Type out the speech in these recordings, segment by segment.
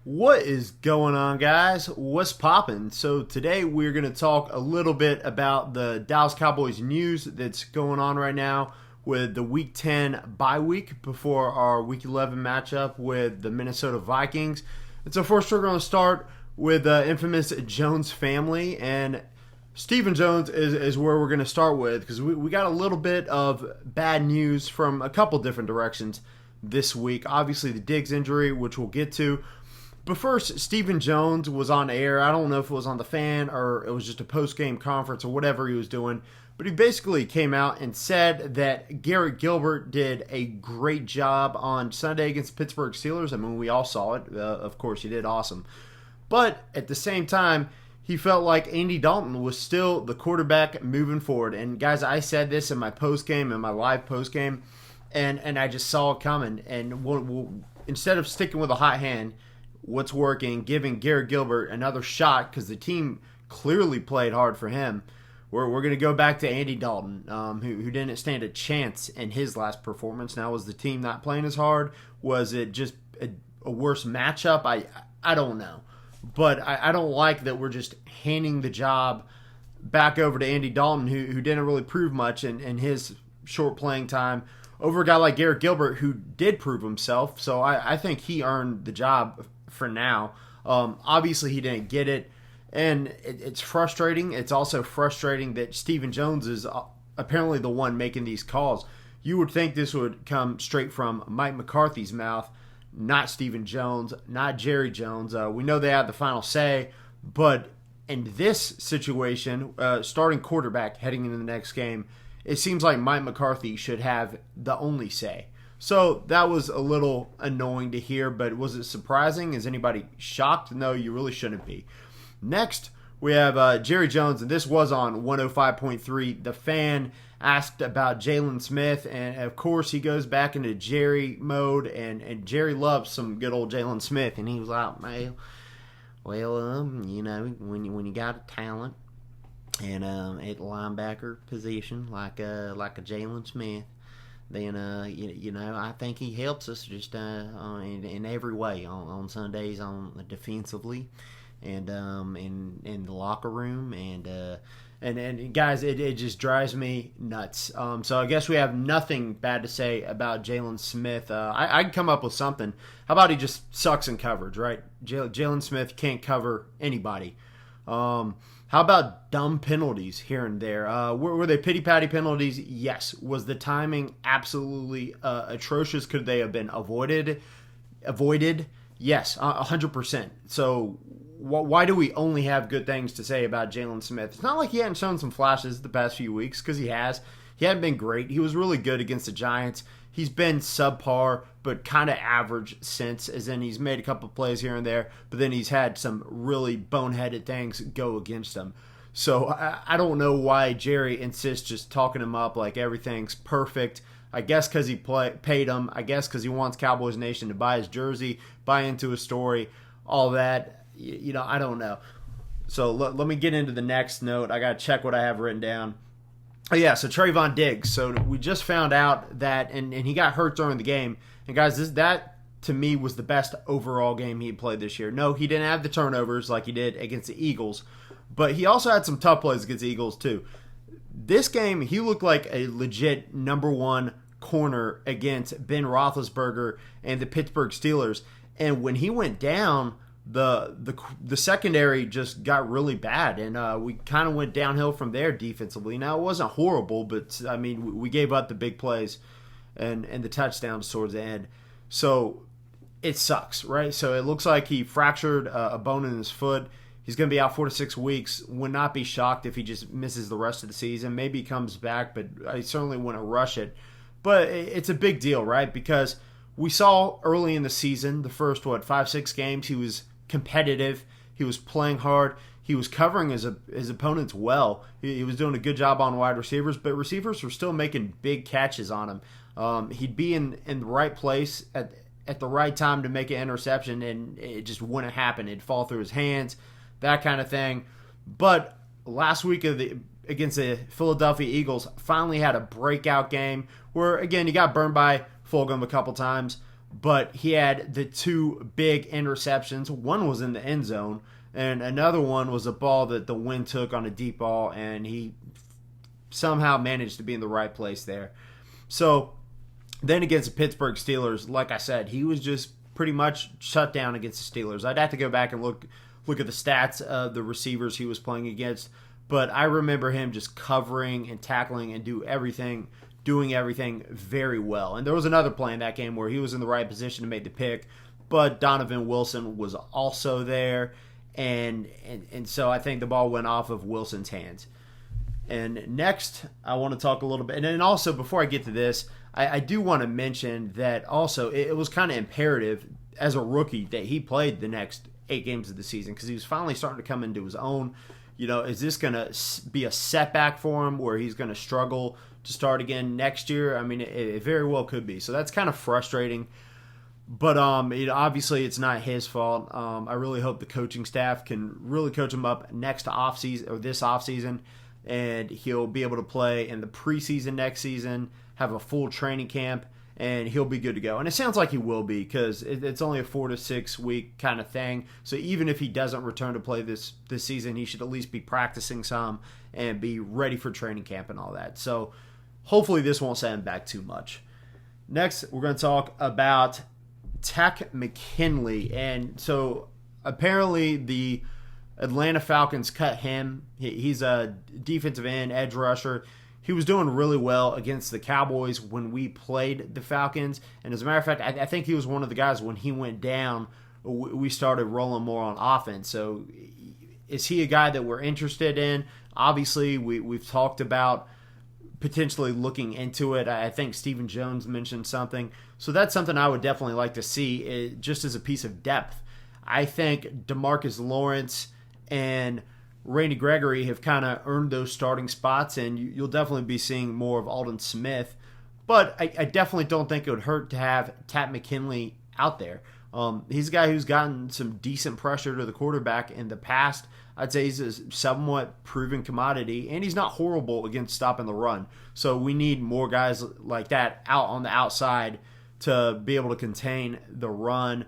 What is going on, guys? What's poppin'? So today we're going to talk a little bit about the Dallas Cowboys news that's going on right now with the Week 10 bye week before our Week 11 matchup with the Minnesota Vikings. And so first we're going to start with the infamous Jones family, and Stephen Jones is where we're going to start with because we got a little bit of bad news from a couple different directions this week. Obviously the Diggs injury, which we'll get to. But first, Stephen Jones was on air. I don't know if it was on the Fan or it was just a post-game conference or whatever he was doing. But he basically came out and said that Garrett Gilbert did a great job on Sunday against the Pittsburgh Steelers. I mean, we all saw it. Of course, he did awesome. But at the same time, he felt like Andy Dalton was still the quarterback moving forward. And guys, I said this in my post-game, in my live post-game, and I just saw it coming. And instead of sticking with a hot hand, what's working, giving Garrett Gilbert another shot because the team clearly played hard for him. We're going to go back to Andy Dalton, who didn't stand a chance in his last performance. Now, was the team not playing as hard? Was it just a worse matchup? I don't know. But I don't like that we're just handing the job back over to Andy Dalton, who didn't really prove much in his short playing time, over a guy like Garrett Gilbert, who did prove himself. So I think he earned the job for now. Obviously, he didn't get it, and it's frustrating. It's also frustrating that Stephen Jones is apparently the one making these calls. You would think this would come straight from Mike McCarthy's mouth, not Stephen Jones, not Jerry Jones. We know they have the final say, but in this situation, starting quarterback heading into the next game, it seems like Mike McCarthy should have the only say. So that was a little annoying to hear, but was it surprising? Is anybody shocked? No, you really shouldn't be. Next, we have Jerry Jones, and this was on 105.3. The Fan asked about Jalen Smith, and of course he goes back into Jerry mode, and Jerry loves some good old Jalen Smith, and he was like, you know, when you got a talent and at linebacker position like a Jalen Smith, then you know, I think he helps us just in every way on Sundays, on defensively, and in the locker room, and guys, it just drives me nuts. So I guess we have nothing bad to say about Jalen Smith. I can come up with something. How about he just sucks in coverage, right? Jalen Smith can't cover anybody. How about dumb penalties here and there? Were they pity-patty penalties? Yes. Was the timing absolutely atrocious? Could they have been avoided? Yes, 100%. So why do we only have good things to say about Jalen Smith? It's not like he hadn't shown some flashes the past few weeks, because he has. He hadn't been great. He was really good against the Giants. He's been subpar, but kind of average since, as in he's made a couple plays here and there, but then he's had some really boneheaded things go against him. So I don't know why Jerry insists just talking him up like everything's perfect. I guess because he paid him. I guess because he wants Cowboys Nation to buy his jersey, buy into his story, all that. You know, I don't know. So let me get into the next note. I got to check what I have written down. Oh, yeah, so Trevon Diggs. So we just found out that, and he got hurt during the game. And, guys, that, to me, was the best overall game he played this year. No, he didn't have the turnovers like he did against the Eagles, but he also had some tough plays against the Eagles, too. This game, he looked like a legit number one corner against Ben Roethlisberger and the Pittsburgh Steelers. And when he went down, the secondary just got really bad, and we kind of went downhill from there defensively. Now, it wasn't horrible, but, I mean, we gave up the big plays and the touchdowns towards the end. So it sucks, right? So it looks like he fractured a bone in his foot. He's going to be out 4 to 6 weeks. Would not be shocked if he just misses the rest of the season. Maybe he comes back, but I certainly wouldn't rush it. But it's a big deal, right? Because we saw early in the season, the first, 5-6 games, he was competitive. He was playing hard. He was covering his opponents well. He was doing a good job on wide receivers, but receivers were still making big catches on him. He'd be in the right place at the right time to make an interception, and it just wouldn't happen. It'd fall through his hands, that kind of thing. But last week against the Philadelphia Eagles, finally had a breakout game where, again, he got burned by Fulgham a couple times, but he had the two big interceptions. One was in the end zone, and another one was a ball that the wind took on a deep ball, and he somehow managed to be in the right place there. So then against the Pittsburgh Steelers, like I said, he was just pretty much shut down against the Steelers. I'd have to go back and look at the stats of the receivers he was playing against, but I remember him just covering and tackling and doing everything very well. And there was another play in that game where he was in the right position to make the pick, but Donovan Wilson was also there, and so I think the ball went off of Wilson's hands. And next, I want to talk a little bit, and then also before I get to this, I do want to mention that also it was kind of imperative as a rookie that he played the next 8 games of the season because he was finally starting to come into his own. Is this going to be a setback for him where he's going to struggle to start again next year? I mean, it very well could be. So that's kind of frustrating. But obviously it's not his fault. I really hope the coaching staff can really coach him up this offseason, and he'll be able to play in the preseason next season, have a full training camp, and he'll be good to go. And it sounds like he will be because it's only a 4 to 6 week kind of thing. So even if he doesn't return to play this season, he should at least be practicing some and be ready for training camp and all that. So hopefully this won't set him back too much. Next, we're going to talk about Takk McKinley. And so apparently the Atlanta Falcons cut him. He's a defensive end, edge rusher. He was doing really well against the Cowboys when we played the Falcons. And as a matter of fact, I think he was one of the guys when he went down, we started rolling more on offense. So is he a guy that we're interested in? Obviously, we've talked about potentially looking into it. I think Stephen Jones mentioned something. So that's something I would definitely like to see just as a piece of depth. I think DeMarcus Lawrence and Randy Gregory have kind of earned those starting spots, and you'll definitely be seeing more of Aldon Smith. But I definitely don't think it would hurt to have Takk McKinley out there. He's a guy who's gotten some decent pressure to the quarterback in the past. I'd say he's a somewhat proven commodity, and he's not horrible against stopping the run. So we need more guys like that out on the outside to be able to contain the run,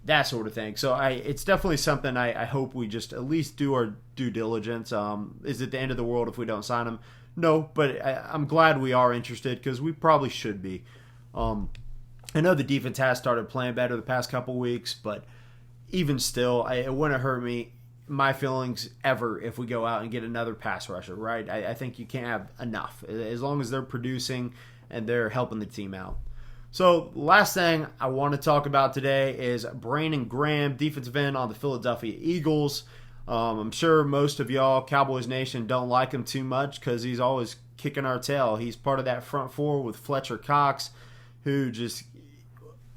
that sort of thing. So it's definitely something I hope we just at least do our due diligence. Is it the end of the world if we don't sign him? No, but I'm glad we are interested because we probably should be. I know the defense has started playing better the past couple weeks, but even still, it wouldn't hurt my feelings ever if we go out and get another pass rusher, right? I think you can't have enough as long as they're producing and they're helping the team out. So last thing I want to talk about today is Brandon Graham, defensive end on the Philadelphia Eagles. I'm sure most of y'all, Cowboys Nation, don't like him too much because he's always kicking our tail. He's part of that front four with Fletcher Cox, who just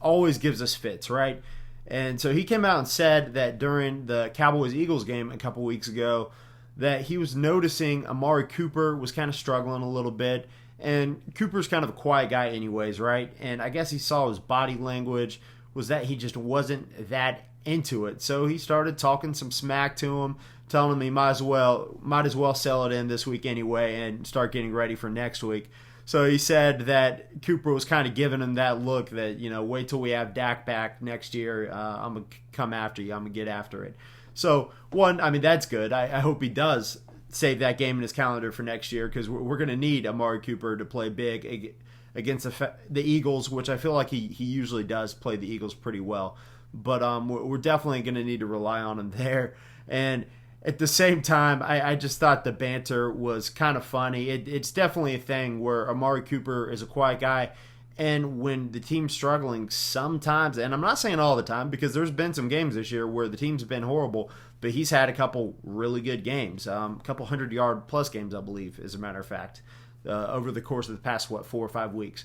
always gives us fits, right? And so he came out and said that during the Cowboys-Eagles game a couple weeks ago that he was noticing Amari Cooper was kind of struggling a little bit. And Cooper's kind of a quiet guy anyways, right? And I guess he saw his body language was that he just wasn't that into it. So he started talking some smack to him, telling him he might as well sell it in this week anyway and start getting ready for next week. So he said that Cooper was kind of giving him that look that, wait till we have Dak back next year. I'm going to come after you. I'm going to get after it. So, that's good. I hope he does save that game in his calendar for next year because we're going to need Amari Cooper to play big against the Eagles, which I feel like he usually does play the Eagles pretty well. But we're definitely going to need to rely on him there. And at the same time, I just thought the banter was kind of funny. It's definitely a thing where Amari Cooper is a quiet guy. And when the team's struggling sometimes, and I'm not saying all the time because there's been some games this year where the team's been horrible, but he's had a couple really good games, a couple 100-yard plus games, I believe, as a matter of fact, over the course of the past, 4 or 5 weeks.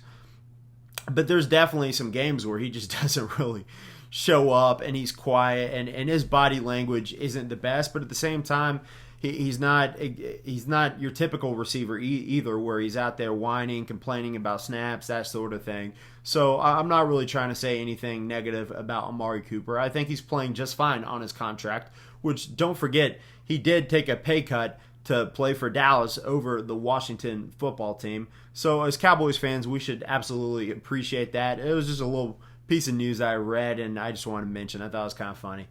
But there's definitely some games where he just doesn't really show up and he's quiet and his body language isn't the best, but at the same time, he's not your typical receiver either where he's out there whining, complaining about snaps, that sort of thing. So I'm not really trying to say anything negative about Amari Cooper. I think he's playing just fine on his contract, which don't forget, he did take a pay cut to play for Dallas over the Washington football team. So as Cowboys fans, we should absolutely appreciate that. It was just a little piece of news I read, and I just wanted to mention. I thought it was kind of funny.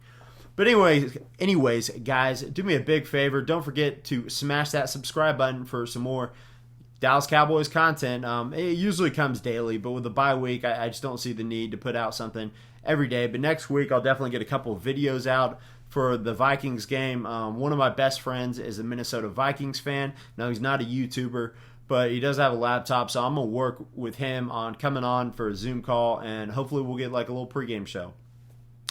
But anyways, guys, do me a big favor. Don't forget to smash that subscribe button for some more Dallas Cowboys content. It usually comes daily, but with the bye week, I just don't see the need to put out something every day. But next week, I'll definitely get a couple of videos out for the Vikings game. One of my best friends is a Minnesota Vikings fan. Now, he's not a YouTuber, but he does have a laptop, so I'm going to work with him on coming on for a Zoom call, and hopefully we'll get like a little pregame show.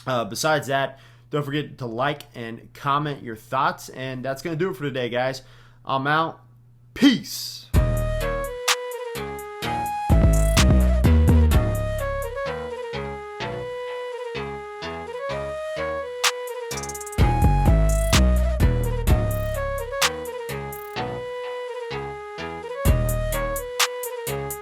Besides that, don't forget to like and comment your thoughts, and that's going to do it for today, guys. I'm out. Peace.